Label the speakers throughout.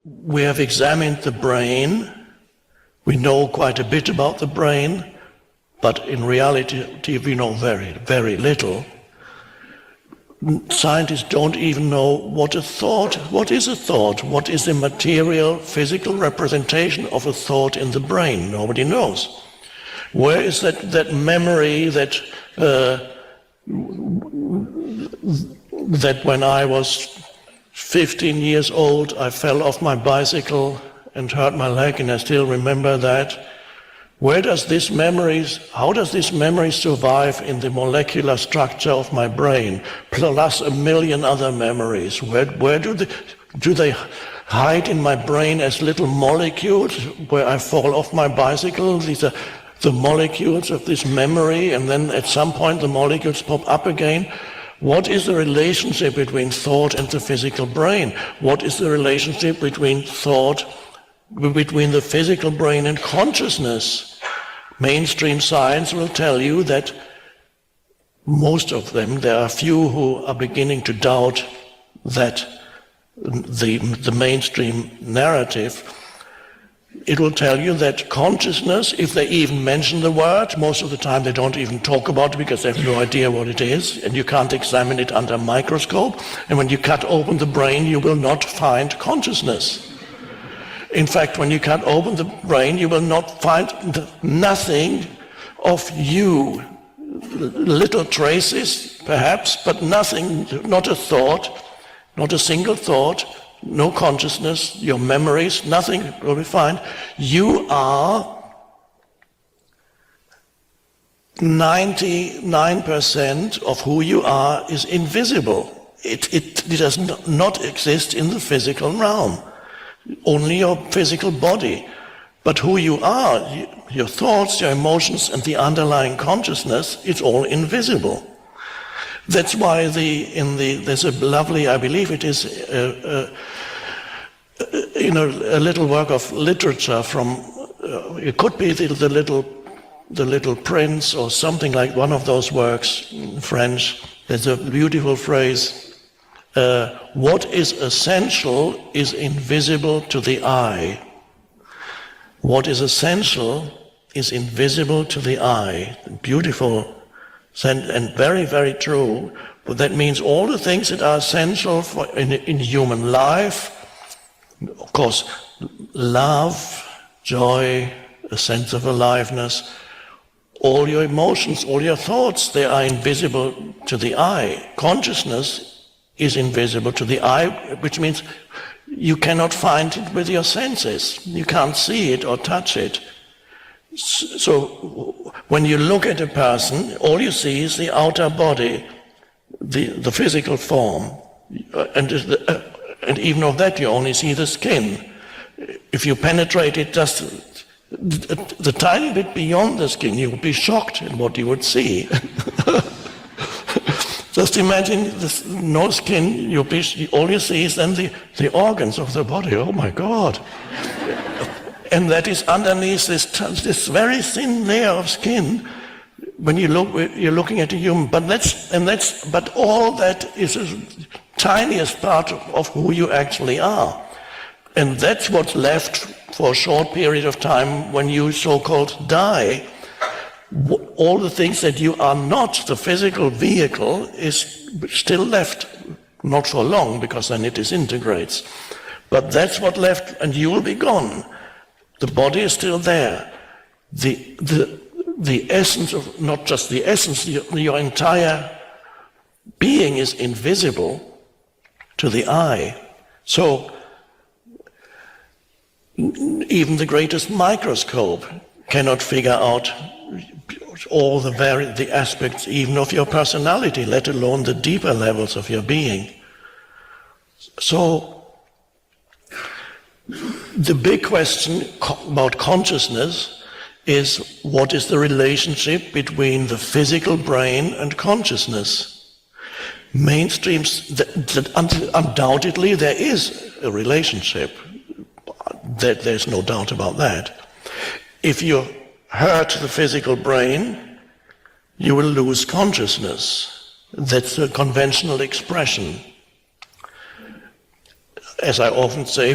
Speaker 1: we have examined the brain. We know quite a bit about the brain, but in reality we know very, very little. Scientists don't even know what is a thought, what is the material, physical representation of a thought in the brain. Nobody knows. Where is that memory that when I was 15 years old, I fell off my bicycle and hurt my leg, and I still remember that. How does this memory survive in the molecular structure of my brain, plus a million other memories? Where do they hide in my brain as little molecules where I fall off my bicycle? These are the molecules of this memory, and then at some point the molecules pop up again. What is the relationship between thought and the physical brain? What is the relationship between the physical brain and consciousness? Mainstream science will tell you that most of them, there are few who are beginning to doubt that the mainstream narrative. It will tell you that consciousness, if they even mention the word, most of the time they don't even talk about it because they have no idea what it is, and you can't examine it under a microscope. And when you cut open the brain, you will not find consciousness. In fact, when you cut open the brain, you will not find nothing of you. Little traces, perhaps, but nothing, not a thought, not a single thought, no consciousness, your memories, nothing will be found. You are 99% of who you are is invisible. It does not exist in the physical realm. Only your physical body. But who you are, your thoughts, your emotions, and the underlying consciousness, it's all invisible. That's why there's a lovely, I believe it is, a little work of literature from, it could be the Little Prince or something like one of those works in French. There's a beautiful phrase, what is essential is invisible to the eye. What is essential is invisible to the eye. Beautiful and very, very true. But that means all the things that are essential in human life, of course, love, joy, a sense of aliveness, all your emotions, all your thoughts, they are invisible to the eye. Consciousness is invisible to the eye, which means you cannot find it with your senses. You can't see it or touch it. So when you look at a person, all you see is the outer body, the physical form, and even of that you only see the skin. If you penetrate it just the tiny bit beyond the skin, you would be shocked at what you would see. Just imagine no skin, all you see is then the organs of the body. Oh my God. And that is underneath this very thin layer of skin. When you look, you're looking at a human. But all that is the tiniest part of who you actually are. And that's what's left for a short period of time when you so-called die. All the things that you are not, the physical vehicle, is still left. Not for long, because then it disintegrates. But that's what left, and you will be gone. The body is still there. The essence of, not just the essence, your entire being is invisible to the eye. So even the greatest microscope cannot figure out all the aspects even of your personality, let alone the deeper levels of your being. So the big question about consciousness is, what is the relationship between the physical brain and consciousness? Mainstreams, undoubtedly there is a relationship. There's no doubt about that. If you hurt the physical brain, you will lose consciousness. That's a conventional expression. as I often say,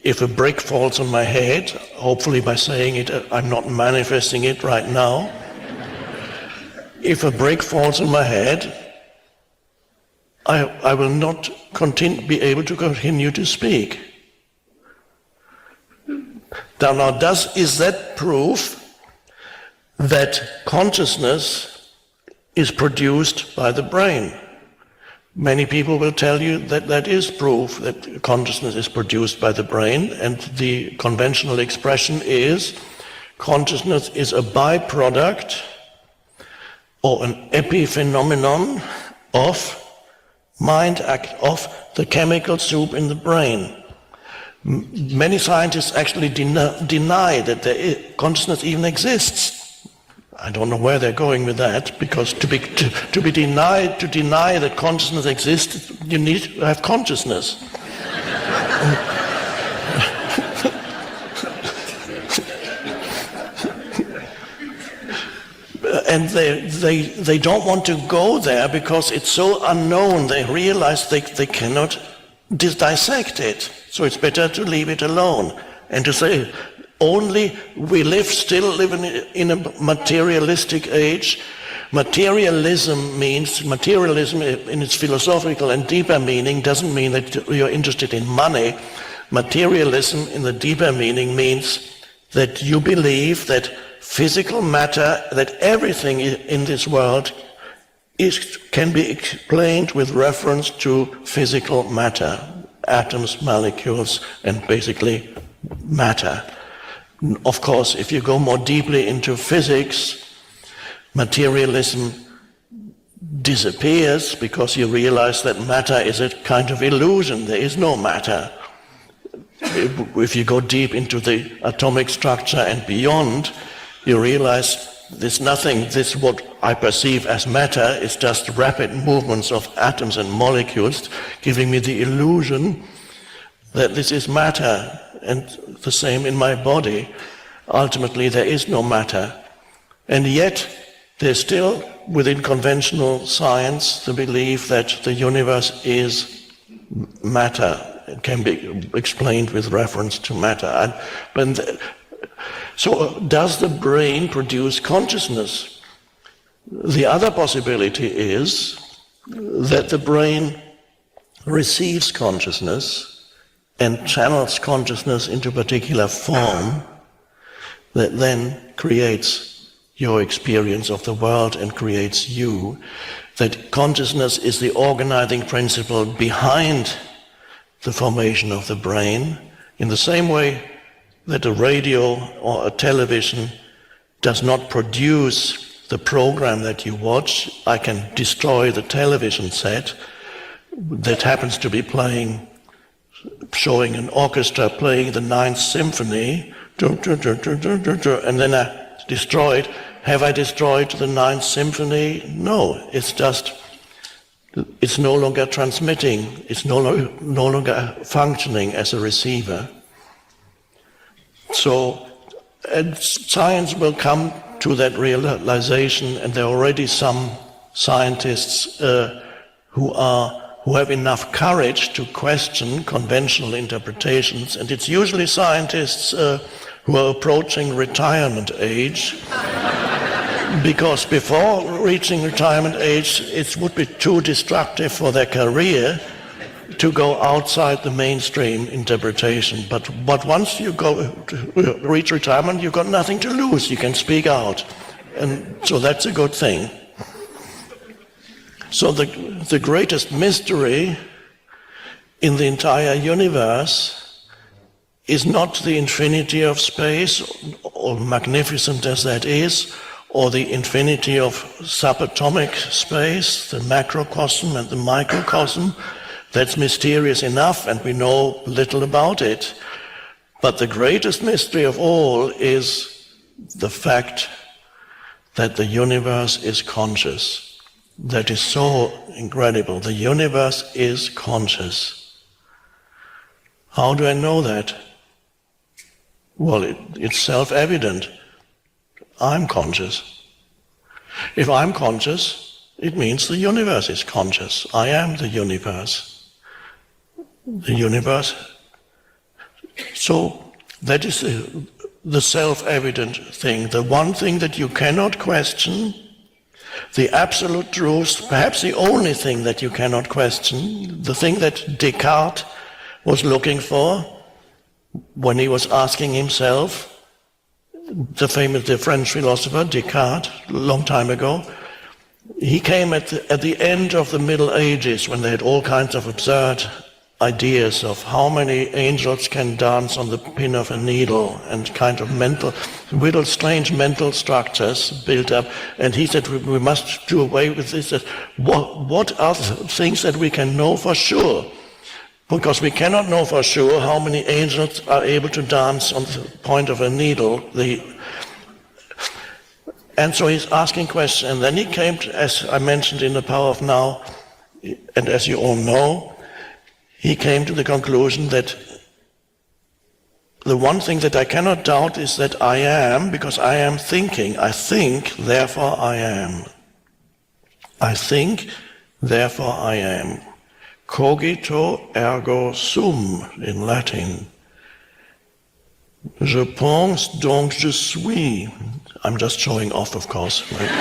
Speaker 1: if a brick falls on my head, hopefully by saying it, I'm not manifesting it right now. If a brick falls on my head, I will not be able to continue to speak. Now, is that proof that consciousness is produced by the brain? Many people will tell you that that is proof that consciousness is produced by the brain, and the conventional expression is consciousness is a byproduct or an epiphenomenon of mind act, of the chemical soup in the brain. Many scientists actually deny that consciousness even exists. I don't know where they're going with that, because to deny that consciousness exists, you need to have consciousness. And they don't want to go there because it's so unknown. They realize they cannot dissect it. So it's better to leave it alone and to say, only we still live in a materialistic age. Materialism in its philosophical and deeper meaning doesn't mean that you're interested in money. Materialism in the deeper meaning means that you believe that physical matter, that everything in this world can be explained with reference to physical matter, atoms, molecules, and basically matter. Of course, if you go more deeply into physics, materialism disappears because you realize that matter is a kind of illusion. There is no matter. If you go deep into the atomic structure and beyond, you realize there's nothing. This, what I perceive as matter, is just rapid movements of atoms and molecules, giving me the illusion that this is matter. And the same in my body. Ultimately, there is no matter. And yet, there's still, within conventional science, the belief that the universe is matter. It can be explained with reference to matter. So, does the brain produce consciousness? The other possibility is that the brain receives consciousness and channels consciousness into a particular form that then creates your experience of the world and creates you, that consciousness is the organizing principle behind the formation of the brain, in the same way that a radio or a television does not produce the program that you watch. I can destroy the television set that happens to be showing an orchestra playing the Ninth Symphony, and then I destroy it. Have I destroyed the Ninth Symphony? No, it's no longer transmitting, it's no longer functioning as a receiver. So, and science will come to that realization, and there are already some scientists who have enough courage to question conventional interpretations, and it's usually scientists who are approaching retirement age, because before reaching retirement age, it would be too destructive for their career to go outside the mainstream interpretation. But once you reach retirement, you've got nothing to lose. You can speak out, and so that's a good thing. So the greatest mystery in the entire universe is not the infinity of space, or magnificent as that is, or the infinity of subatomic space, the macrocosm and the microcosm. That's mysterious enough, and we know little about it. But the greatest mystery of all is the fact that the universe is conscious. That is so incredible. The universe is conscious. How do I know that? Well, it's self-evident. I'm conscious. If I'm conscious, it means the universe is conscious. I am the universe. the universe. So that is the self-evident thing, the one thing that you cannot question, the absolute truth, perhaps the only thing that you cannot question, the thing that Descartes was looking for when he was asking himself, the French philosopher Descartes, a long time ago. He came at the end of the Middle Ages, when they had all kinds of absurd ideas of how many angels can dance on the pin of a needle, and kind of little strange mental structures built up. And he said, we must do away with this. What are the things that we can know for sure? Because we cannot know for sure how many angels are able to dance on the point of a needle. And so he's asking questions. And then he came to, as I mentioned in The Power of Now, and as you all know, he came to the conclusion that the one thing that I cannot doubt is that I am, because I am thinking. I think, therefore I am. I think, therefore I am. Cogito ergo sum in Latin. Je pense donc je suis. I'm just showing off, of course. Right?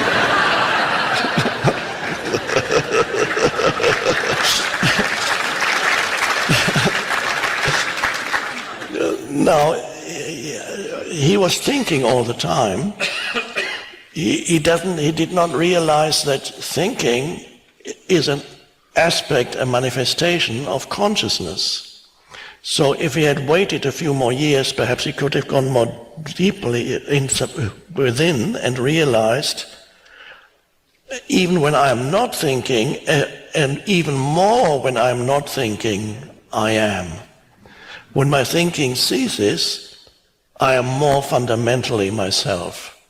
Speaker 1: Now, he was thinking all the time. He did not realize that thinking is an aspect, a manifestation of consciousness. So if he had waited a few more years, perhaps he could have gone more deeply within and realized, even when I am not thinking, and even more when I am not thinking, I am. When my thinking ceases, I am more fundamentally myself.